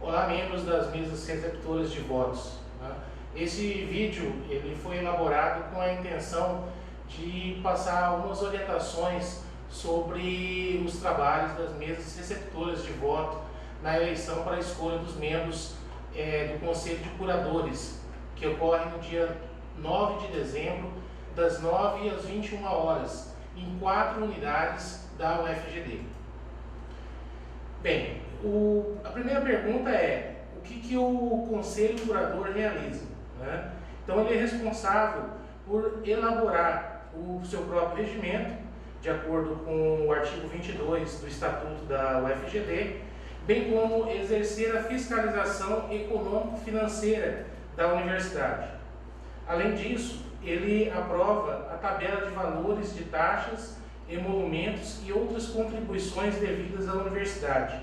Olá, membros das mesas receptoras de votos. Esse vídeo ele foi elaborado com a intenção de passar algumas orientações sobre os trabalhos das mesas receptoras de voto na eleição para a escolha dos membros do Conselho de Curadores, que ocorre no dia 9 de dezembro, das 9 às 21 horas, em 4 unidades da UFGD. Bem, a primeira pergunta é: o que o Conselho Curador realiza? Né? Então, ele é responsável por elaborar o seu próprio regimento, de acordo com o artigo 22 do Estatuto da UFGD, bem como exercer a fiscalização econômico-financeira da universidade. Além disso, ele aprova a tabela de valores de taxas, emolumentos e outras contribuições devidas à universidade,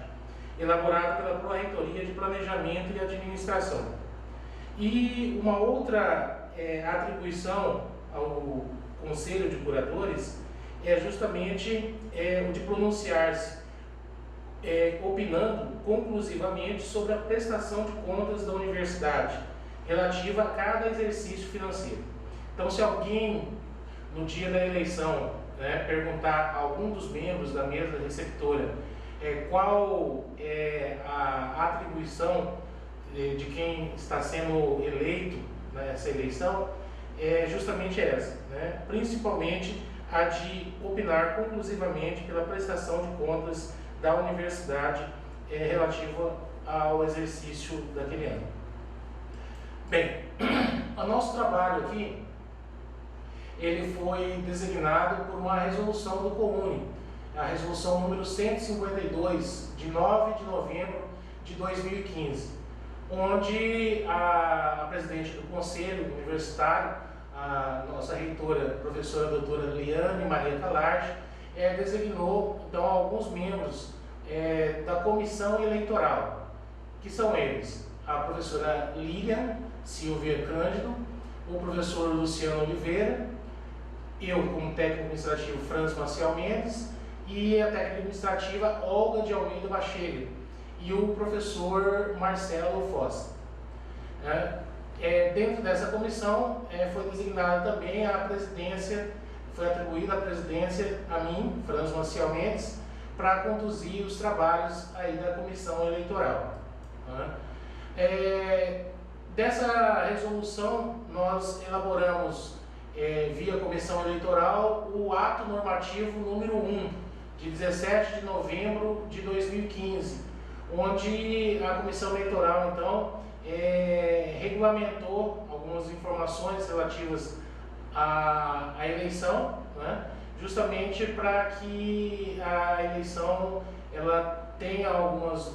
elaborada pela Pró-Reitoria de Planejamento e Administração. E uma outra atribuição ao Conselho de Curadores é justamente o de pronunciar-se, opinando conclusivamente sobre a prestação de contas da universidade, relativa a cada exercício financeiro. Então, se alguém, no dia da eleição, perguntar a algum dos membros da mesa receptora qual é a atribuição de quem está sendo eleito nessa eleição, é justamente essa, principalmente a de opinar conclusivamente pela prestação de contas da universidade relativa ao exercício daquele ano. Bem, o nosso trabalho aqui, ele foi designado por uma resolução do COUNE, a resolução número 152, de 9 de novembro de 2015, onde a presidente do Conselho Universitário, a nossa reitora, professora doutora Liane Maria Calarge, designou então alguns membros da comissão eleitoral, que são eles: a professora Lilian Silvia Cândido, o professor Luciano Oliveira, eu como técnico administrativo Franz Maciel Mendes e a técnica administrativa Olga de Almeida Bachega e o professor Marcelo Fossa. Dentro dessa comissão foi designada também a presidência, foi atribuída a presidência a mim, Franz Maciel Mendes, para conduzir os trabalhos aí da comissão eleitoral. Dessa resolução nós elaboramos via comissão eleitoral o ato normativo número 1, de 17 de novembro de 2015, onde a comissão eleitoral então regulamentou algumas informações relativas à eleição, justamente para que a eleição ela tenha algumas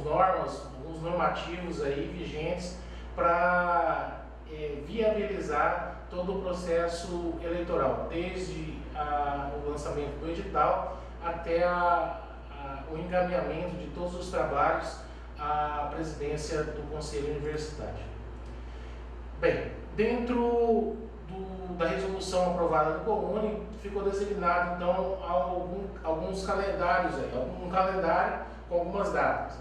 normas, alguns normativos aí vigentes para viabilizar todo o processo eleitoral, desde o lançamento do edital até o encaminhamento de todos os trabalhos à presidência do Conselho Universitário. Bem, dentro da resolução aprovada do COUNE, ficou designado então alguns calendários, um calendário com algumas datas.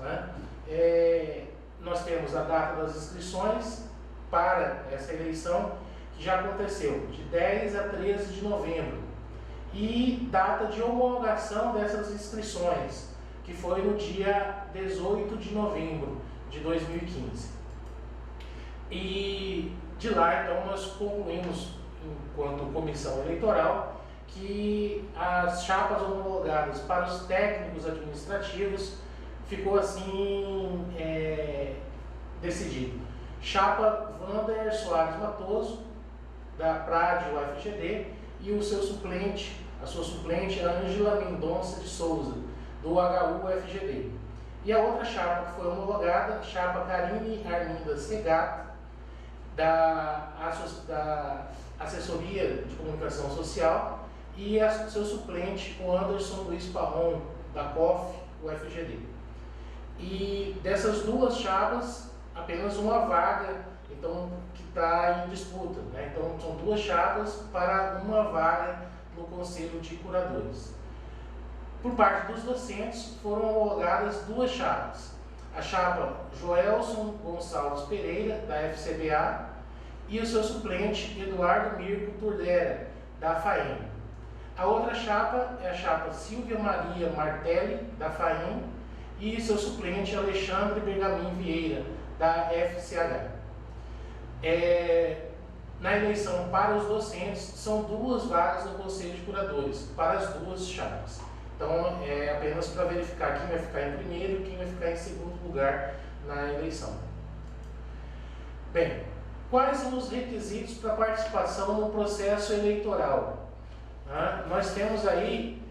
Nós temos a data das inscrições para essa eleição, que já aconteceu de 10 a 13 de novembro, e data de homologação dessas inscrições, que foi no dia 18 de novembro de 2015. E de lá, então, nós concluímos, enquanto comissão eleitoral, que as chapas homologadas para os técnicos administrativos ficou assim decidido. Chapa Wander Soares Matoso, da PRAD UFGD, e o seu suplente, a sua suplente, a Ângela Mendonça de Souza, do HU UFGD. E a outra chapa que foi homologada, chapa Karine Arminda Segato, da Assessoria de Comunicação Social, e seu suplente, o Anderson Luiz Parron, da COF UFGD. E dessas duas chapas, apenas uma vaga então, que está em disputa. Então, são duas chapas para uma vaga no Conselho de Curadores. Por parte dos docentes, foram homologadas duas chapas. a chapa Joelson Gonçalves Pereira, da FCBA, e o seu suplente Eduardo Mirko Turdera, da FAEM. A outra chapa é a chapa Silvia Maria Martelli, da FAEM, e seu suplente Alexandre Bergamin Vieira, da FCH. Na eleição para os docentes, são 2 vagas no Conselho de Curadores, para as 2 chapas. Então, é apenas para verificar quem vai ficar em primeiro e quem vai ficar em segundo lugar na eleição. Bem, quais são os requisitos para participação no processo eleitoral? Nós temos aí,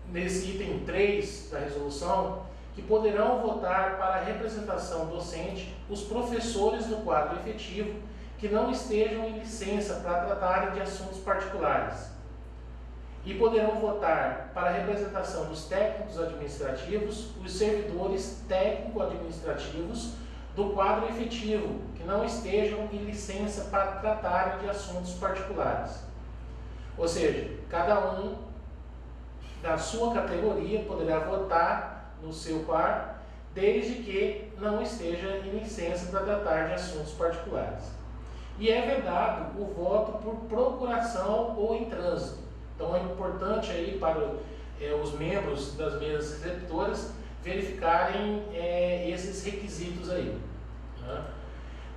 nesse item 3 da resolução, que poderão votar para a representação docente os professores do quadro efetivo que não estejam em licença para tratarem de assuntos particulares. E poderão votar para a representação dos técnicos administrativos os servidores técnico-administrativos do quadro efetivo que não estejam em licença para tratarem de assuntos particulares. Ou seja, cada um da sua categoria poderá votar no seu par, desde que não esteja em licença para tratar de assuntos particulares. E é vedado o voto por procuração ou em trânsito. Então é importante aí para os membros das mesas receptoras verificarem esses requisitos aí.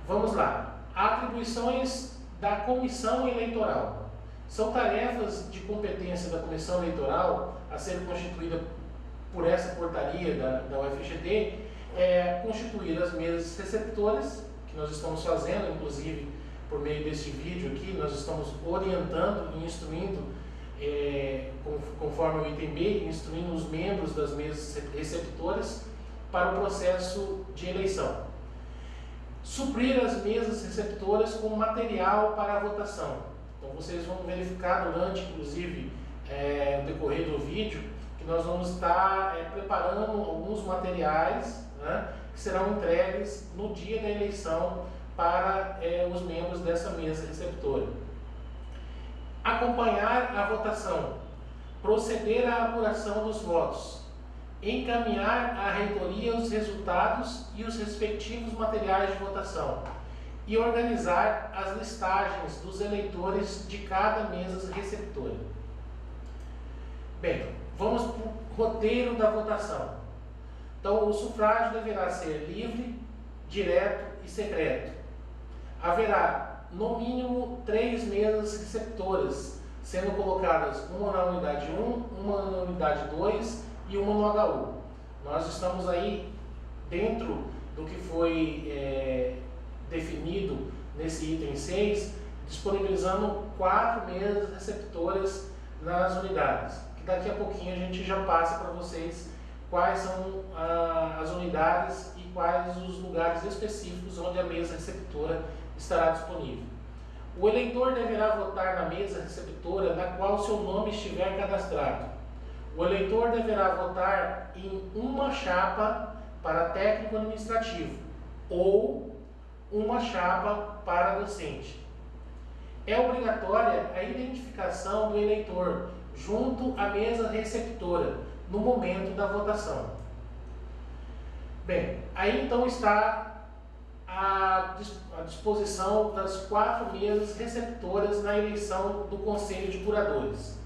Vamos lá. Atribuições da comissão eleitoral. São tarefas de competência da comissão eleitoral a ser constituída por essa portaria da UFGD, constituir as mesas receptoras, que nós estamos fazendo, inclusive por meio deste vídeo aqui, nós estamos orientando e instruindo, conforme o item B, instruindo os membros das mesas receptoras para o processo de eleição. Suprir as mesas receptoras com material para a votação. Então vocês vão verificar durante, inclusive, o decorrer do vídeo, que nós vamos estar preparando alguns materiais, né, que serão entregues no dia da eleição para os membros dessa mesa receptora. Acompanhar a votação, proceder à apuração dos votos, encaminhar à reitoria os resultados e os respectivos materiais de votação e organizar as listagens dos eleitores de cada mesa receptora. Bem, vamos para o roteiro da votação. Então, o sufrágio deverá ser livre, direto e secreto. Haverá, no mínimo, 3 mesas receptoras, sendo colocadas uma na unidade 1, uma na unidade 2 e uma no HU. Nós estamos aí dentro do que foi definido nesse item 6, disponibilizando 4 mesas receptoras nas unidades, que daqui a pouquinho a gente já passa para vocês quais são as unidades e quais os lugares específicos onde a mesa receptora estará disponível. O eleitor deverá votar na mesa receptora na qual seu nome estiver cadastrado. O eleitor deverá votar em uma chapa para técnico administrativo ou uma chapa para docente. É obrigatória a identificação do eleitor junto à mesa receptora no momento da votação. Bem, aí então está à disposição das 4 mesas receptoras na eleição do Conselho de Curadores.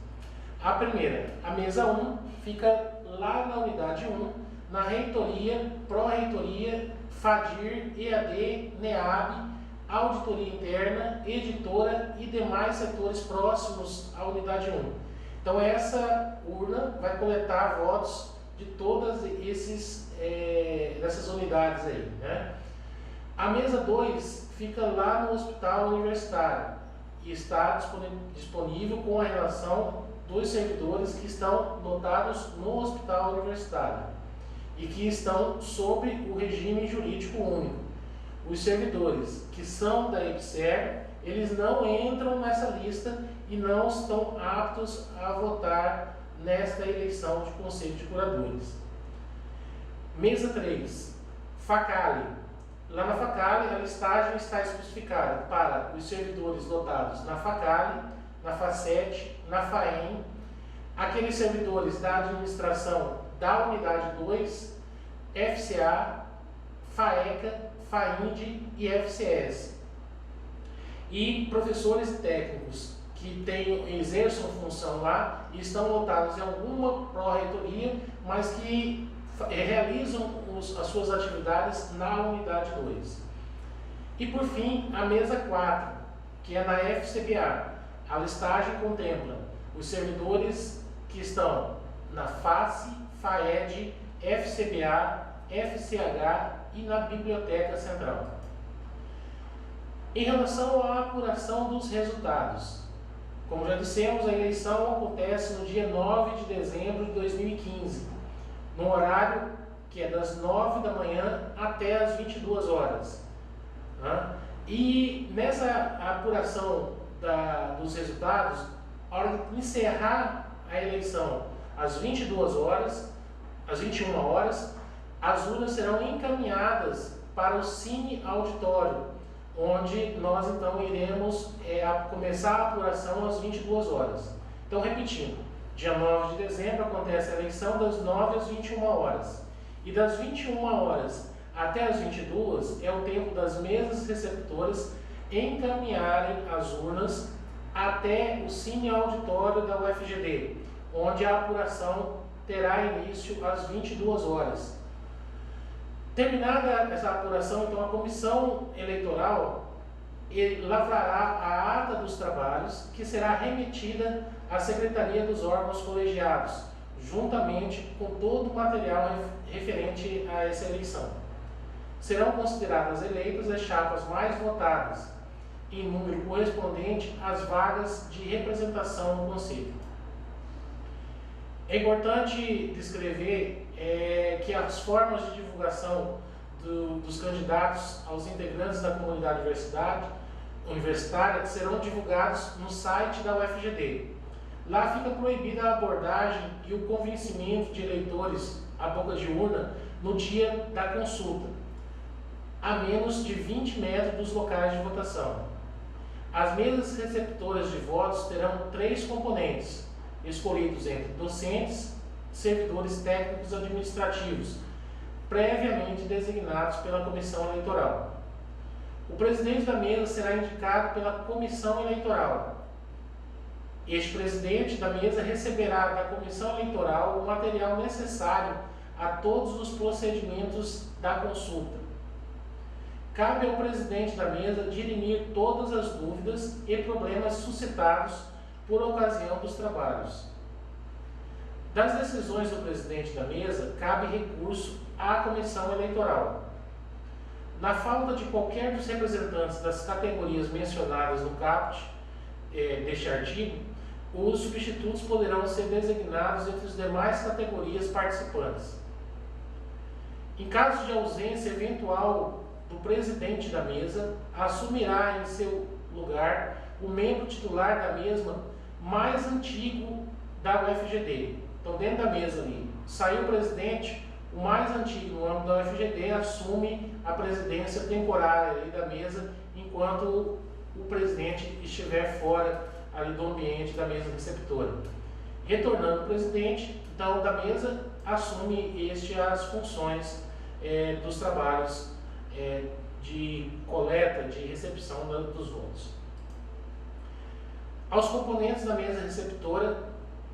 A primeira, a mesa 1, fica lá na unidade 1, na reitoria, pró-reitoria, FADIR, EAD, NEAB, auditoria interna, editora e demais setores próximos à unidade 1. Então essa urna vai coletar votos de todas dessas unidades aí, né? A mesa 2 fica lá no hospital universitário e está disponível com a relação dos servidores que estão lotados no hospital universitário e que estão sob o regime jurídico único. Os servidores que são da EBSER, eles não entram nessa lista e não estão aptos a votar nesta eleição de Conselho de Curadores. Mesa 3, FACALI. Lá na FACALI, a listagem está especificada para os servidores lotados na FACALI, na FACET, na FAEM, aqueles servidores da administração da unidade 2, FCA, FAECA, FAIND e FCS. E professores técnicos que exerçam função lá e estão lotados em alguma pró-reitoria, mas que realizam as suas atividades na unidade 2. E por fim, a mesa 4, que é na FCBA. A listagem contempla os servidores que estão na FACE, FAED, FCBA, FCH e na Biblioteca Central. Em relação à apuração dos resultados, como já dissemos, a eleição acontece no dia 9 de dezembro de 2015, no horário que é das 9 da manhã até as 22 horas. E nessa apuração dos resultados, a hora de encerrar a eleição às 22 horas, às 21 horas, as urnas serão encaminhadas para o Cine Auditório, onde nós então iremos começar a apuração às 22 horas. Então, repetindo, dia 9 de dezembro acontece a eleição das 9 às 21 horas. E das 21 horas até as 22 é o tempo das mesas receptoras encaminharem as urnas até o Cine Auditório da UFGD, onde a apuração terá início às 22 horas. Terminada essa apuração, então, a comissão eleitoral lavrará a ata dos trabalhos, que será remetida à Secretaria dos Órgãos Colegiados, juntamente com todo o material referente a essa eleição. Serão consideradas eleitas as chapas mais votadas, em número correspondente às vagas de representação no Conselho. É importante descrever que as formas de divulgação dos candidatos aos integrantes da comunidade universitária serão divulgados no site da UFGD. Lá fica proibida a abordagem e o convencimento de eleitores à boca de urna no dia da consulta, a menos de 20 metros dos locais de votação. As mesas receptoras de votos terão 3 componentes, escolhidos entre docentes, servidores técnicos administrativos, previamente designados pela comissão eleitoral. O presidente da mesa será indicado pela comissão eleitoral. Este presidente da mesa receberá da comissão eleitoral o material necessário a todos os procedimentos da consulta. Cabe ao presidente da mesa dirimir todas as dúvidas e problemas suscitados por ocasião dos trabalhos. Das decisões do presidente da mesa, cabe recurso à comissão eleitoral. Na falta de qualquer dos representantes das categorias mencionadas no caput deste artigo, os substitutos poderão ser designados entre as demais categorias participantes. Em caso de ausência eventual do presidente da mesa, assumirá em seu lugar o membro titular da mesma mais antigo da UFGD. Então, dentro da mesa ali, saiu o presidente, o mais antigo no âmbito da UFGD assume a presidência temporária ali da mesa, enquanto o presidente estiver fora ali do ambiente da mesa receptora. Retornando o presidente, então, da mesa, assume as funções dos trabalhos de coleta, de recepção dos votos. Aos componentes da mesa receptora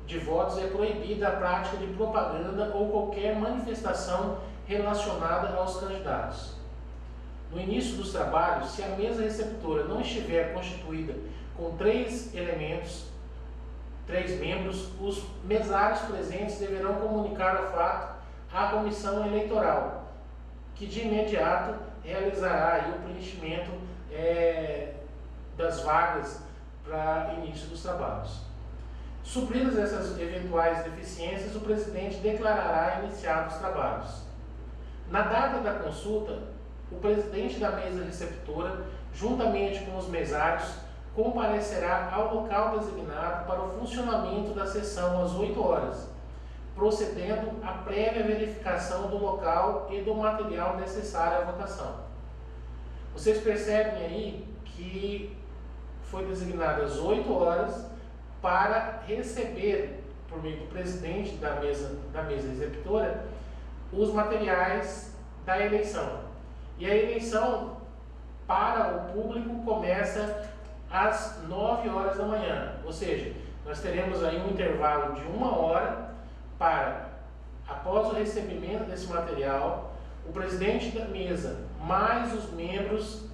de votos é proibida a prática de propaganda ou qualquer manifestação relacionada aos candidatos. No início dos trabalhos, se a mesa receptora não estiver constituída com 3 membros, os mesários presentes deverão comunicar o fato à comissão eleitoral, que de imediato realizará aí o preenchimento das vagas para início dos trabalhos. Supridas essas eventuais deficiências, o presidente declarará iniciados os trabalhos. Na data da consulta, o presidente da mesa receptora, juntamente com os mesários, comparecerá ao local designado para o funcionamento da sessão às 8 horas, procedendo à prévia verificação do local e do material necessário à votação. Vocês percebem aí que foi designado às 8 horas para receber, por meio do presidente da mesa receptora, os materiais da eleição. E a eleição para o público começa às 9 horas da manhã, ou seja, nós teremos aí um intervalo de 1 hora para, após o recebimento desse material, o presidente da mesa mais os membros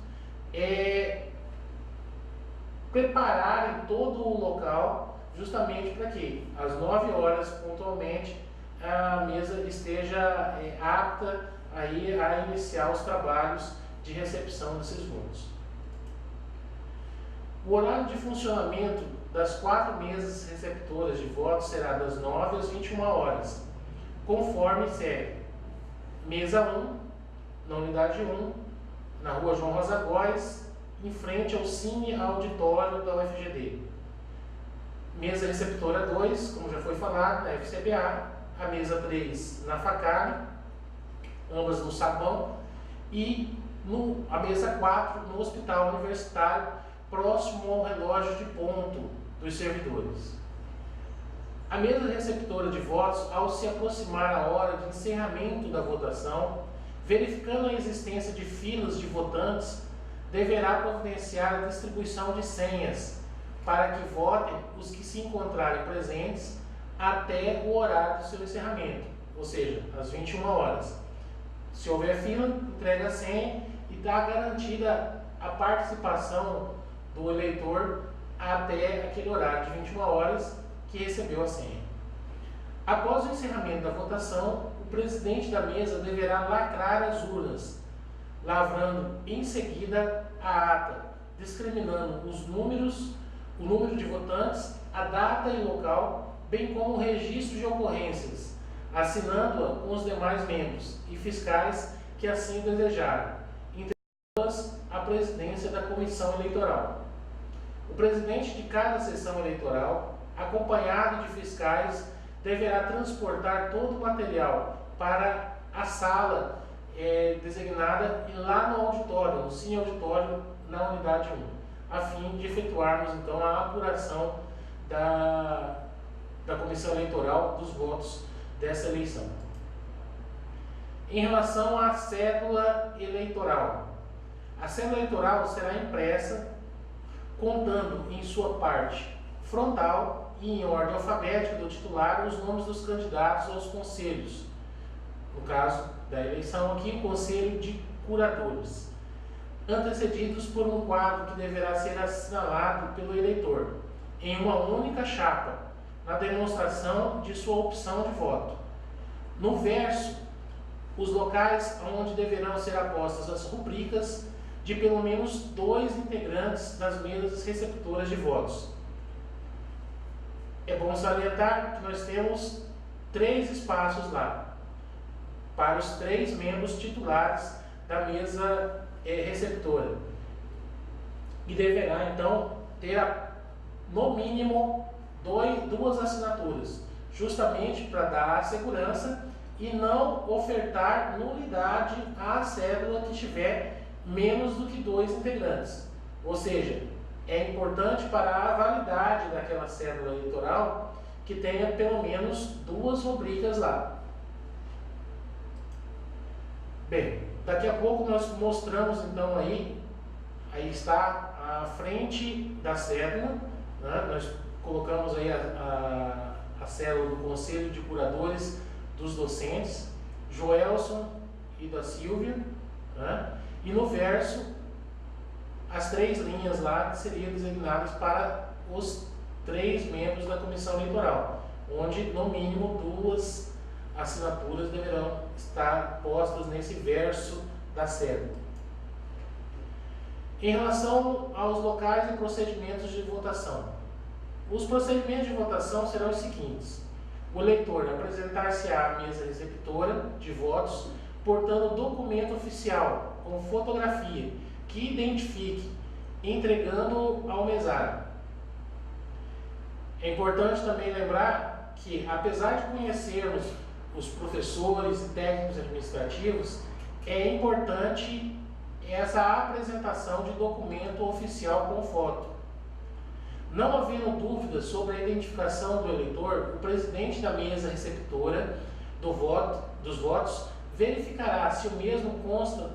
prepararem todo o local, justamente para que às 9 horas pontualmente a mesa esteja apta aí a iniciar os trabalhos de recepção desses votos. O horário de funcionamento das 4 mesas receptoras de votos será das 9 às 21 horas, conforme segue: mesa 1, na unidade 1, na rua João Rosa Góes, em frente ao Cine Auditório da UFGD. Mesa receptora 2, como já foi falado, na FCBA. A mesa 3 na Facari, ambas no Sabão. E a mesa 4 no Hospital Universitário, próximo ao relógio de ponto dos servidores. A mesa receptora de votos, ao se aproximar a hora de encerramento da votação, verificando a existência de filas de votantes, deverá providenciar a distribuição de senhas para que votem os que se encontrarem presentes até o horário do seu encerramento, ou seja, às 21 horas. Se houver fila, entrega a senha e dá garantida a participação do eleitor até aquele horário de 21 horas que recebeu a senha. Após o encerramento da votação, o presidente da mesa deverá lacrar as urnas, lavrando em seguida a ata, discriminando o número de votantes, a data e local, bem como o registro de ocorrências, assinando-a com os demais membros e fiscais que assim desejarem, entregando-as à presidência da comissão eleitoral. O presidente de cada sessão eleitoral, acompanhado de fiscais, deverá transportar todo o material para a sala designada e lá no auditório, no Cine Auditório, na unidade 1, a fim de efetuarmos então a apuração da comissão eleitoral dos votos dessa eleição. Em relação à cédula eleitoral, a cédula eleitoral será impressa contando em sua parte frontal e em ordem alfabética do titular os nomes dos candidatos aos conselhos. No caso da eleição aqui, o Conselho de Curadores, antecedidos por um quadro que deverá ser assinalado pelo eleitor, em uma única chapa, na demonstração de sua opção de voto. No verso, os locais onde deverão ser apostas as rubricas de pelo menos 2 integrantes das mesas receptoras de votos. É bom salientar que nós temos 3 espaços lá, para os 3 membros titulares da mesa receptora. E deverá, então, ter no mínimo 2 assinaturas, justamente para dar a segurança e não ofertar nulidade à cédula que tiver menos do que 2 integrantes. Ou seja, é importante para a validade daquela cédula eleitoral que tenha pelo menos 2 rubricas lá. Bem, daqui a pouco nós mostramos então aí está a frente da cédula, né? Nós colocamos aí a cédula do Conselho de Curadores dos Docentes, Joelson e da Silvia, né? E no verso, as 3 linhas lá que seriam designadas para os 3 membros da comissão eleitoral, onde no mínimo 2 assinaturas deverão estar postas nesse verso da cédula. Em relação aos locais e procedimentos de votação, os procedimentos de votação serão os seguintes: o eleitor apresentar-se-á à mesa receptora de votos portando documento oficial com fotografia que identifique, entregando ao mesário. É importante também lembrar que, apesar de conhecermos os professores e técnicos administrativos, é importante essa apresentação de documento oficial com foto. Não havendo dúvidas sobre a identificação do eleitor, o presidente da mesa receptora dos votos verificará se o mesmo consta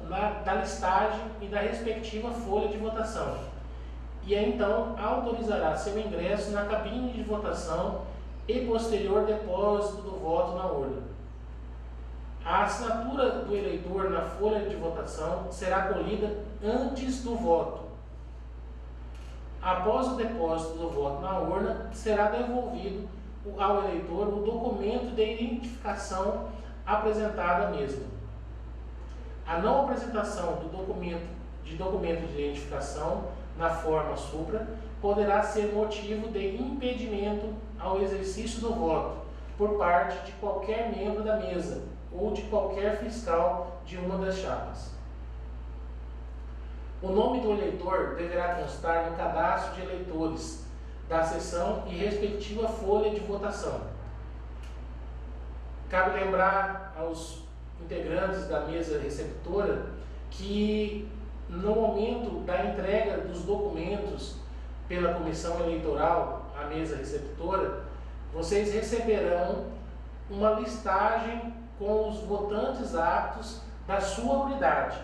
da listagem e da respectiva folha de votação. E aí, então, autorizará seu ingresso na cabine de votação e posterior depósito do voto na urna. A assinatura do eleitor na folha de votação será colhida antes do voto. Após o depósito do voto na urna, será devolvido ao eleitor o documento de identificação apresentado à mesma. A não apresentação do documento de identificação na forma supra poderá ser motivo de impedimento ao exercício do voto por parte de qualquer membro da mesa ou de qualquer fiscal de uma das chapas. O nome do eleitor deverá constar no cadastro de eleitores da sessão e respectiva folha de votação. Cabe lembrar aos integrantes da mesa receptora que no momento da entrega dos documentos pela comissão eleitoral à mesa receptora, vocês receberão uma listagem com os votantes aptos da sua unidade.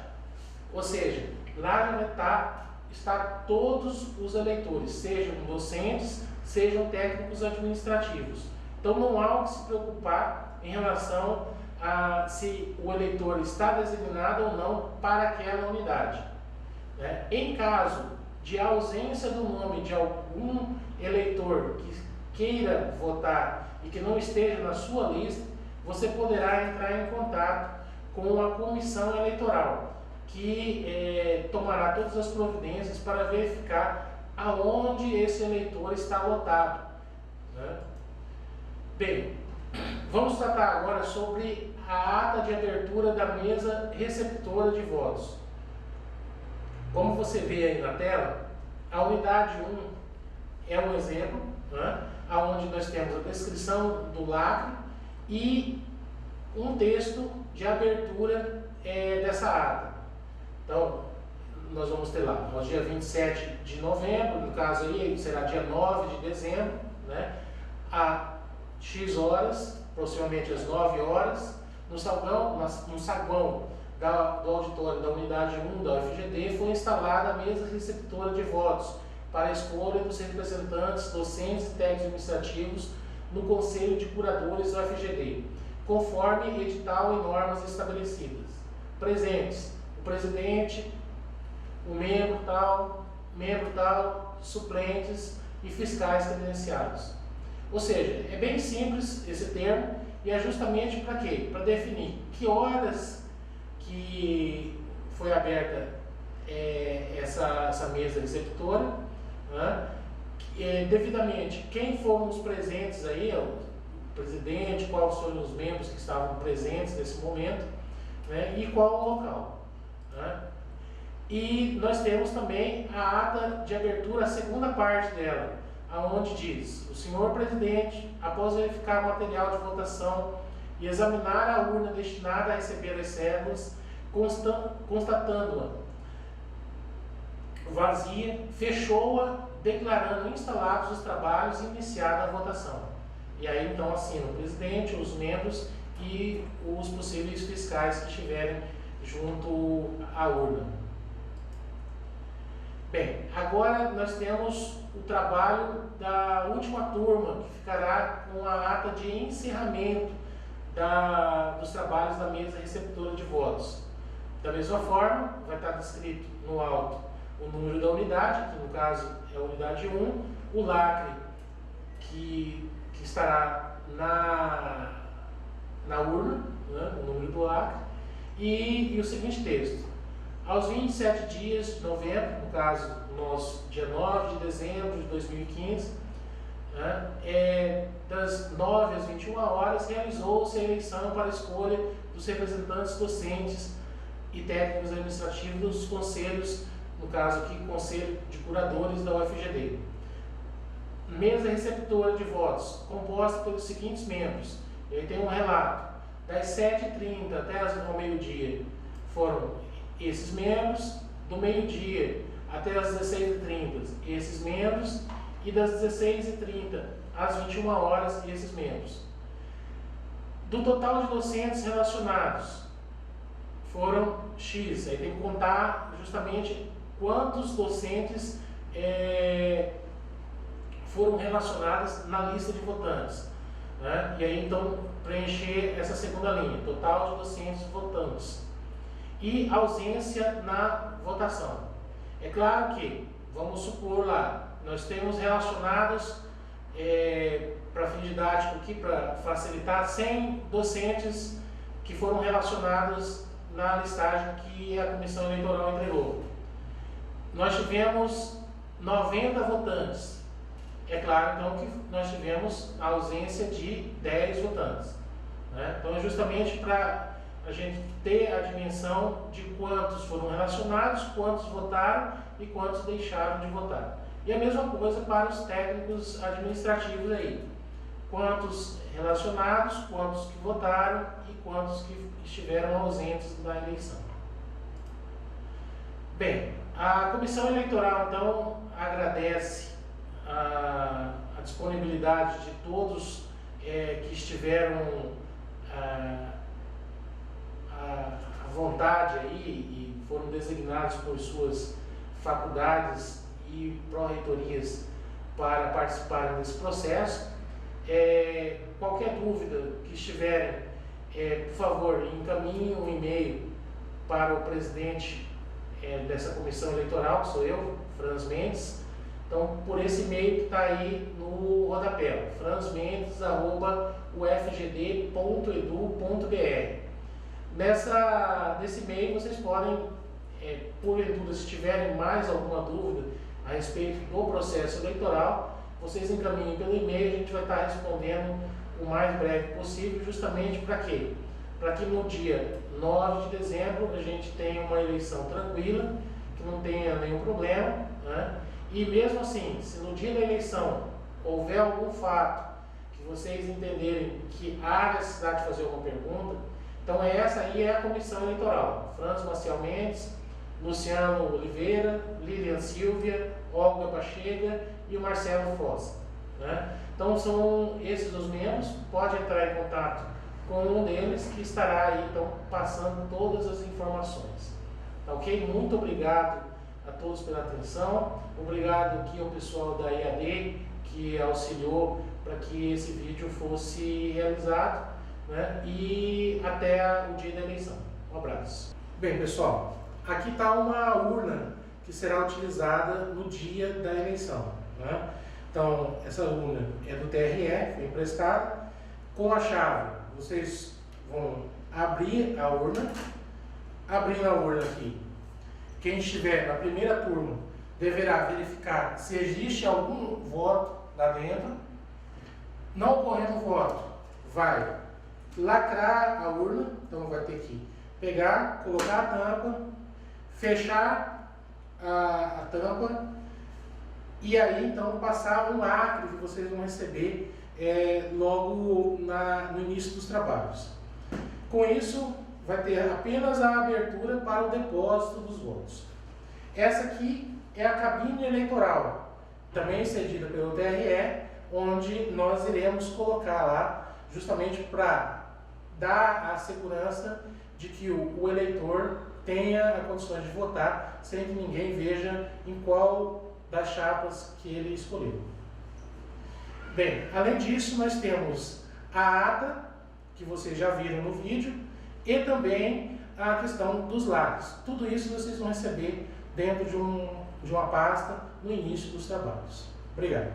Ou seja, lá já vai estar todos os eleitores, sejam docentes, sejam técnicos administrativos. Então não há o que se preocupar em relação a se o eleitor está designado ou não para aquela unidade. Em caso de ausência do nome de algum eleitor que queira votar e que não esteja na sua lista, você poderá entrar em contato com a comissão eleitoral, que tomará todas as providências para verificar aonde esse eleitor está lotado. Bem, vamos tratar agora sobre a ata de abertura da mesa receptora de votos. Como você vê aí na tela, a unidade 1 é um exemplo, onde nós temos a descrição do lacre e um texto de abertura dessa ata. Então, nós vamos ter lá, no dia 27 de novembro, no caso aí será dia 9 de dezembro, a X horas, aproximadamente às 9 horas, no saguão do auditório da unidade 1 da UFGD, foi instalada a mesa receptora de votos para a escolha dos representantes docentes e técnicos administrativos no Conselho de Curadores da UFGD, conforme edital e normas estabelecidas. Presentes: o presidente, o membro tal, suplentes e fiscais credenciados. Ou seja, é bem simples esse termo e é justamente para quê? Para definir que horas que foi aberta essa mesa receptora, devidamente quem foram os presentes aí, o presidente, quais foram os membros que estavam presentes nesse momento, e qual o local. E nós temos também a ata de abertura, a segunda parte dela, aonde diz: o senhor presidente, após verificar o material de votação e examinar a urna destinada a receber as cédulas, constatando-a vazia, fechou-a, declarando instalados os trabalhos e iniciada a votação. E aí então assina o presidente, os membros e os possíveis fiscais que estiverem junto à urna. Bem, agora nós temos o trabalho da última turma, que ficará com a ata de encerramento dos trabalhos da mesa receptora de votos. Da mesma forma, vai estar descrito no alto o número da unidade, que no caso é a unidade 1, o lacre que estará na urna, o número do lacre, e o seguinte texto: aos 27 dias de novembro, no caso nosso, dia 9 de dezembro de 2015, das 9 às 21 horas, realizou-se a eleição para a escolha dos representantes docentes e técnicos administrativos dos conselhos, no caso aqui, Conselho de Curadores da UFGD. Mesa receptora de votos, composta pelos seguintes membros. Ele tem um relato: das 7h30 até ao meio-dia foram esses membros, do meio-dia até as 16h30 esses membros, e das 16h30 às 21 horas esses membros. Do total de docentes relacionados, foram X. Aí tem que contar justamente quantos docentes foram relacionados na lista de votantes, né? E aí então preencher essa segunda linha, total de docentes votantes. E ausência na votação. É claro que, vamos supor lá, nós temos relacionados, para fim didático aqui, para facilitar, 100 docentes que foram relacionados na listagem que a comissão eleitoral entregou. Nós tivemos 90 votantes. É claro, então, que nós tivemos a ausência de 10 votantes, né? Então, é justamente para a gente ter a dimensão de quantos foram relacionados, quantos votaram e quantos deixaram de votar. E a mesma coisa para os técnicos administrativos aí. Quantos relacionados, quantos que votaram e quantos que estiveram ausentes da eleição. Bem, a comissão eleitoral, então, agradece a disponibilidade de todos que estiveram à vontade aí e foram designados por suas faculdades e pró-reitorias para participarem desse processo. Qualquer dúvida que estiverem, por favor, encaminhem um e-mail para o presidente dessa comissão eleitoral, que sou eu, Franz Mendes. Então, por esse e-mail que está aí no rodapé, franzmendes@ufgd.edu.br. Nesse e-mail vocês podem, porventura, se tiverem mais alguma dúvida a respeito do processo eleitoral, vocês encaminhem pelo e-mail, a gente vai estar respondendo o mais breve possível, justamente para quê? Para que no dia 9 de dezembro a gente tenha uma eleição tranquila, que não tenha nenhum problema, né? E mesmo assim, se no dia da eleição houver algum fato que vocês entenderem que há necessidade de fazer alguma pergunta, então essa aí é a comissão eleitoral. Franz Maciel Mendes, Luciano Oliveira, Lilian Silvia, Olga Pachega e o Marcelo Fossa, né? Então são esses os membros. Pode entrar em contato com um deles que estará aí então passando todas as informações. Tá ok? Muito obrigado a todos pela atenção. Obrigado aqui ao pessoal da EAD que auxiliou para que esse vídeo fosse realizado, né? E até o dia da eleição. Um abraço. Bem, pessoal, aqui está uma urna que será utilizada no dia da eleição, né? Então, essa urna é do TRE, foi emprestada. Com a chave, vocês vão abrir a urna. Abrindo a urna aqui, quem estiver na primeira turma deverá verificar se existe algum voto lá dentro. Não ocorrendo voto, vai lacrar a urna, então vai ter que pegar, colocar a tampa, fechar a tampa e aí então passar um lacre que vocês vão receber logo no início dos trabalhos. Com isso, vai ter apenas a abertura para o depósito dos votos. Essa aqui é a cabine eleitoral, também cedida pelo TRE, onde nós iremos colocar lá, justamente para dar a segurança de que o eleitor tenha condições de votar, sem que ninguém veja em qual das chapas que ele escolheu. Bem, além disso, nós temos a ata, que vocês já viram no vídeo, e também a questão dos lacres. Tudo isso vocês vão receber dentro de uma pasta no início dos trabalhos. Obrigado.